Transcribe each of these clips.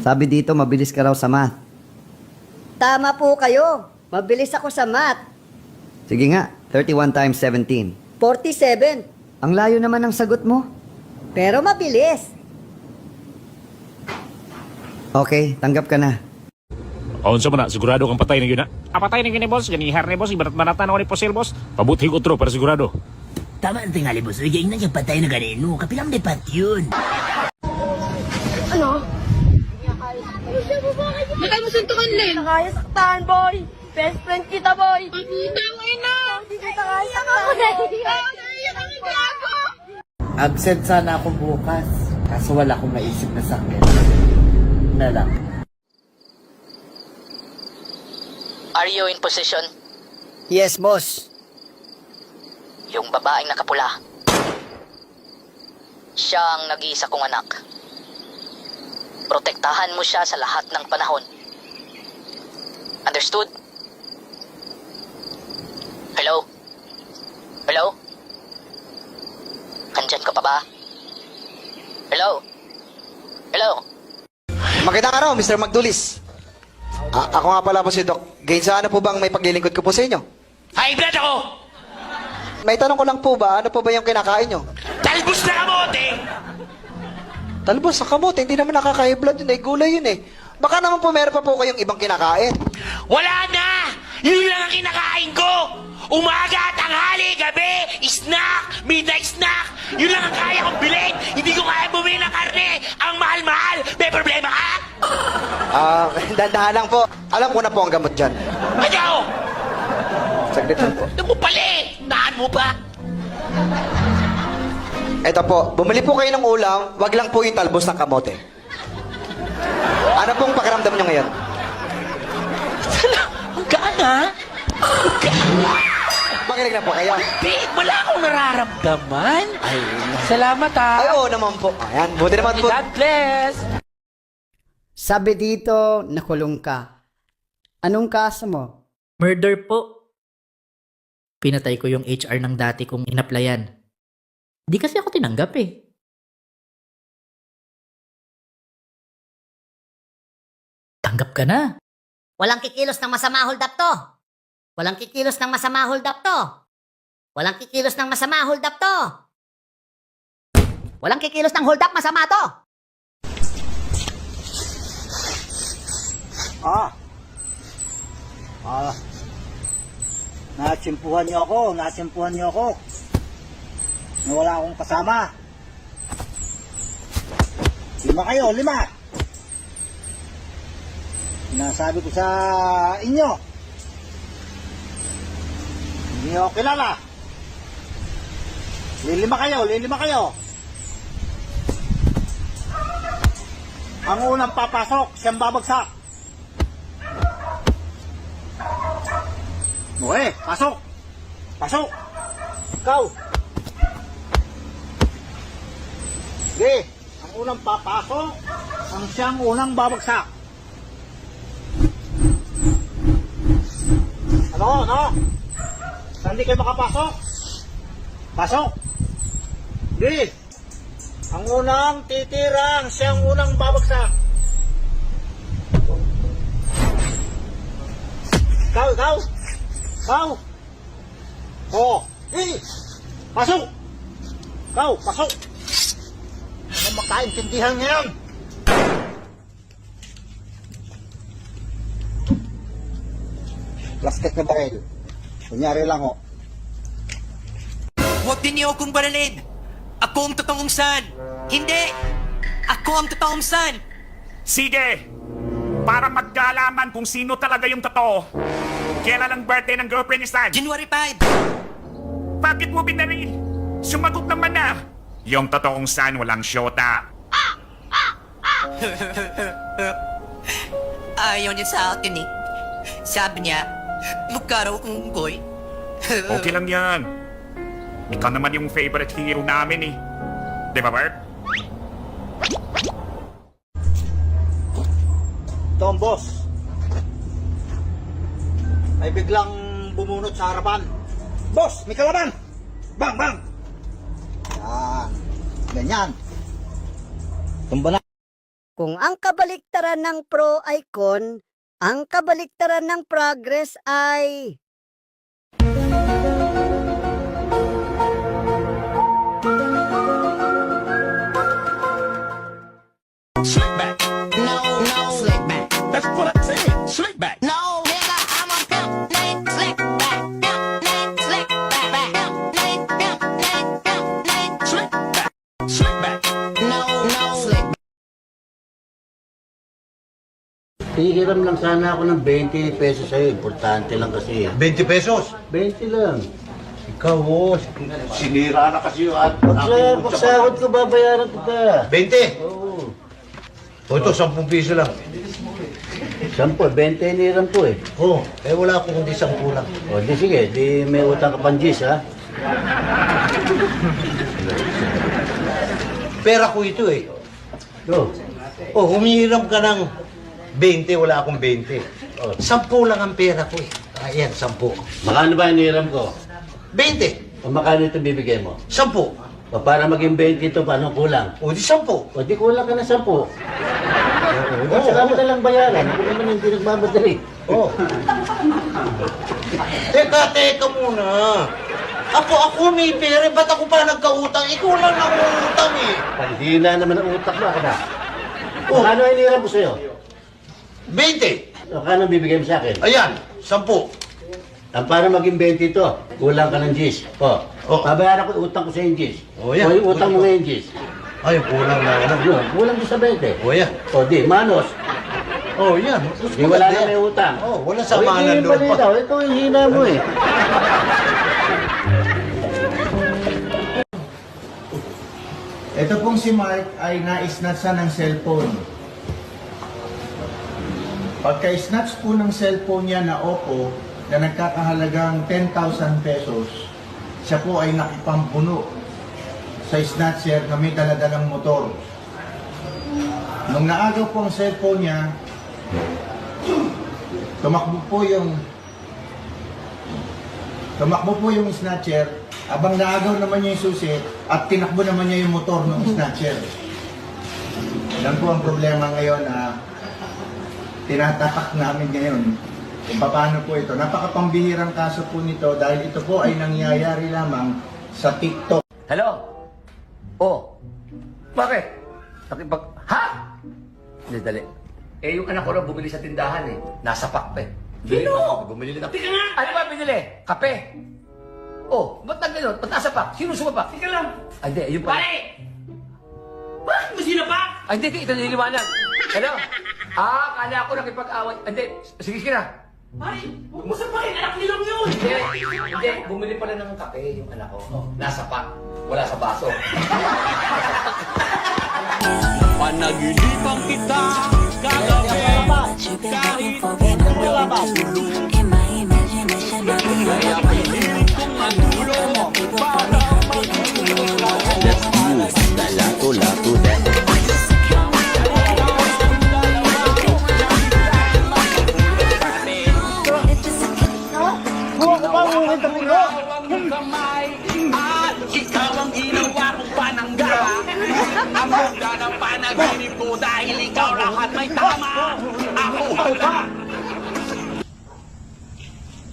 Sabi dito, mabilis ka raw sa math. Tama po kayo. Mabilis ako sa math. Sige nga, 31 times 17. 47. Ang layo naman ng sagot mo. Pero mabilis. Okay, tanggap ka na. Unsa man na, sigurado kang patay na yun na. Patay na yun ni boss, ganihar ni boss, ibarat-baratan ako ni Posil boss. Pabuti ko otro, pero sigurado. Tama ang tingali, boss. Uy, gayon na niya patay na ganino. Kapilang depat yun. Ano? Bakit mo suntukan, Len? Kaya saktan, boy. Best friend kita, boy. Tangin na! Hindi kita kaya saktan. Absent sana ako bukas. Kaso wala akong maisip na sakit. Na lang. Are you in position? Yes, boss. Yung babaeng nakapula. Siya ang nag-iisa kong anak. Protektahan mo siya sa lahat ng panahon. Understood? Hello? Hello? Andyan ka pa ba? Hello? Hello? Magandang araw, Mr. Magdulis. Ako nga pala po si Doc. Gainsa, ano po bang may paglilingkod ko po sa inyo? High blood ako! May tanong ko lang po ba, ano po ba yung kinakain nyo? Talbos na kamote! Talbos sa kamote, hindi naman nakaka-high blood yun eh, gulay yun eh. Baka naman po meron pa po kayong ibang kinakain. Wala na! Yun lang ang kinakain ko! Umaga, tanghali, gabi, snack, midnight snack! Yun lang ang kaya kong bilhin! Hindi ko kaya bumili ng karne! Ang mahal-mahal! May problema ka? Dandahan lang po. Alam ko na po ang gamot dyan. Ikaw! Saglit lang po. Ano mo pala eh? Naan mo pa? Eto po, bumili po kayo ng ulam, wag lang po yung talbos ng kamote. Ano pong pakiramdam nyo ngayon? Ang gaan ha? Makinig na po kayo. Di, wala akong nararamdaman. Salamat ha. Ay, oo naman po. Ayan, buti naman po. God bless. Sabi dito, nakulong ka. Anong kaso mo? Murder po. Pinatay ko yung HR ng dati kong inaplayan. Di kasi ako tinanggap eh. Tanggap ka na. Walang kikilos ng masama, hold up to. Walang kikilos ng masama, hold up to. Walang kikilos ng masama, hold up to. Walang kikilos ng hold up, masama to. Natsimpuhan niyo ako. Na wala akong kasama. 5 kayo, 5. Sinasabi ko sa inyo. Hindi niyo ako kilala. Lilima kayo. Ang unang papasok, siyang babagsak. Okay, pasok. Ikaw. Sige, ang unang papasok, ang siyang unang babagsak. Ano? Saan di kayo makapasok? Pasok. Sige, ang unang titira, ang siyang unang babagsak. Ikaw. Oo. Pasok. Ikaw, pasok. Ano makaintindihan ngayon? Plastic na baril. Kunyari lang ho. Huwag din niyo akong baralin. Ako ang totoong son. Hindi! Ako ang totoong son. Sige! Para magkaalaman kung sino talaga yung totoo. Kailan ang birthday ng girlfriend ni Stan? January 5. Bakit mo binaril? Sumagot naman na. Yung totoong Stan walang syota. Ayaw niya sa akin eh. Sabi niya, mukha raw akong unggoy. Okay lang yan. Ikaw naman yung favorite hero namin eh. Di ba, Bert? Tom, boss. May biglang bumunot sa harapan. Boss, may kalaban! Bang! Yan. Ganyan. Tumba na. Kung ang kabaliktaran ng pro ay con, ang kabaliktaran ng progress ay... Slick back. No, slick back. That's what I said. Slick back. No, nigga, I'm a pimp named Slick Back. Pimp named Slick Back. Pimp named Slick back. Slick back. No, slick back. Hihiram lang sana ako ng 20 pesos sa'yo. Importante lang kasi. 20 pesos? 20 lang. Ikaw, sinira na kasi yung Pagsahod ko, babayaran kita. 20? Oo. O ito, 10 piso lang. 10, 20 hiniram ko eh. Oh, wala akong kundi 10 lang. O di sige, di may utang ka pang G's ha. Pera ko ito eh. Go. Oh, humihiram ka ng 20, wala akong 20. Oh. 10 lang ang pera ko eh. Ayan, 10. Makano ba hiniram ko? 20. O makano ito bibigay mo? 10. O para maging 20 ito, paano kulang? O di 10. O di kulang ka na 10. Oo. Saka mo na lang bayaran. Ako naman hindi nagmamadali. Oh. Teka muna. Ako may pera, ba't ako pa nagkautang? Ikaw lang nangungutang eh. Hindi na naman ang utak mo, kada. Oh. Makano hiniram ko sa'yo? 20. O kano bibigay mo sa akin? Ayan, 10. Ang para maging 20 ito, kulang ka ng G's. O, Oh. babayaran ko, utang ko sa yung G's. Oh, yan. O yung utang mo ngayon G's. Ay, kulang na ano. Yun, kulang din sa 20. O yan. O di, manos. Oh, yan. Di wala na may utang. Oh, wala samahan ng Hindi loob pa. daw, ito yung hina mo eh. Ito pong si Mark ay na-snatcha ng cellphone. Pagka-snatch po ng cellphone niya na Oppo na nagkakahalagang 10,000 pesos, siya po ay nakipampuno sa snatcher na may daladalang motor. Nung naagaw po ang cellphone niya, tumakbo po yung snatcher, abang naagaw naman niya yung susi at tinakbo naman niya yung motor ng snatcher. Yan po ang problema ngayon na tinatapak namin ngayon kung paano po ito. Napakapambihirang kaso po nito dahil ito po ay nangyayari lamang sa TikTok. Hello? Oh. Bakit? Ha? Hindi, dali. Eh, yung anak ko lang bumili sa tindahan eh. Nasa pack pa eh. Sino? Bumili na. Tika nga! Ano ba binili? Kape. Oh, ba't na gano'n? Ba't nasa pack? Sino sumapak? Tika lang! Ay, hindi, yung pala. Pare! Bakit mo sinapak? Ay, hindi, ito nililiwanag. Hello? Kala ko nakipag-away. Hindi, sige na. Pare, huwag mo sapakin, anak nilang yun! Hindi, bumili pala ng kape yung anak ko. Oh, nasa pack. Wala sa baso. Panaginipan kita, kagabi, kahit wala ba? Kaya pilit kong magulong para ikaw ang ginawa kong panangga. Ang ganda ng panaginip ko dahil ikaw lahat may tama. Ako wala.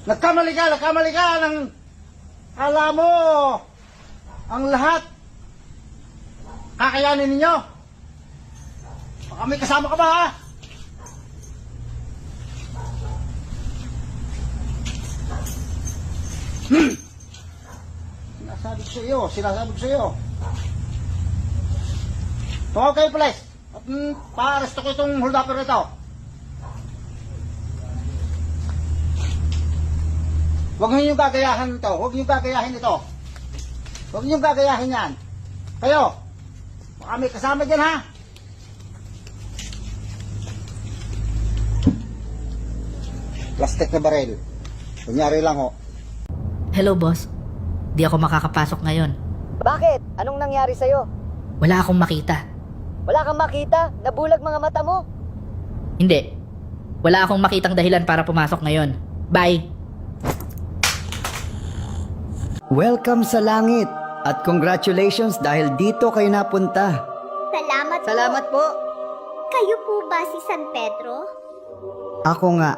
Nagkamali ka ng alam mo ang lahat kakayanin ninyo. Baka may kasama ka ba ha? Sinasabi ko sa iyo. Tumawag kayo, police. At pa-arresto ko itong hold-upper ito. Huwag niyo gagayahin ito. Huwag niyo gagayahin ito. Huwag niyo gagayahin yan. Kayo, baka may kasama dyan ha. Plastic na baril. Kunyari lang ho. Hello, boss. Di ako makakapasok ngayon. Bakit? Anong nangyari sa'yo? Wala akong makita. Wala kang makita? Nabulag mga mata mo? Hindi. Wala akong makitang dahilan para pumasok ngayon. Bye! Welcome sa langit at congratulations dahil dito kayo napunta. Salamat po. Kayo po ba si San Pedro? Ako nga.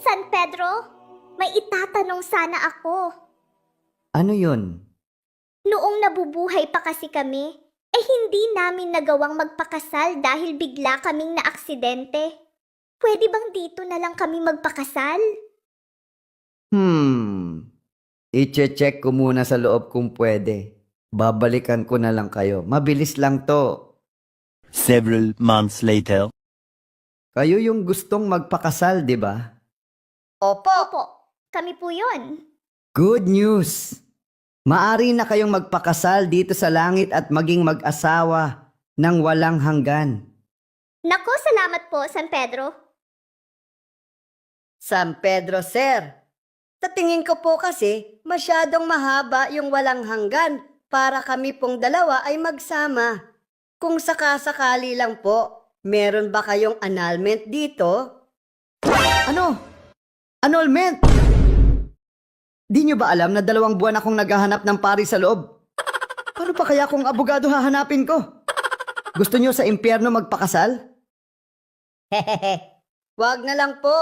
San Pedro, may itatanong sana ako. Ano yun? Noong nabubuhay pa kasi kami, hindi namin nagawang magpakasal dahil bigla kaming naaksidente. Pwede bang dito na lang kami magpakasal? I-check ko muna sa loob kung pwede. Babalikan ko na lang kayo. Mabilis lang to. Several months later. Kayo yung gustong magpakasal, di ba? Opo, kami po yon. Good news! Maari na kayong magpakasal dito sa langit at maging mag-asawa ng walang hanggan. Nako, salamat po, San Pedro. San Pedro, sir. Sa tingin ko po kasi, masyadong mahaba yung walang hanggan para kami pong dalawa ay magsama. Kung sakasakali lang po, meron ba kayong annulment dito? Ano? Annulment? Di nyo ba alam na 2 buwan akong naghahanap ng pari sa loob? Paano pa kaya kung abogado hahanapin ko? Gusto nyo sa impyerno magpakasal? Wag na lang po.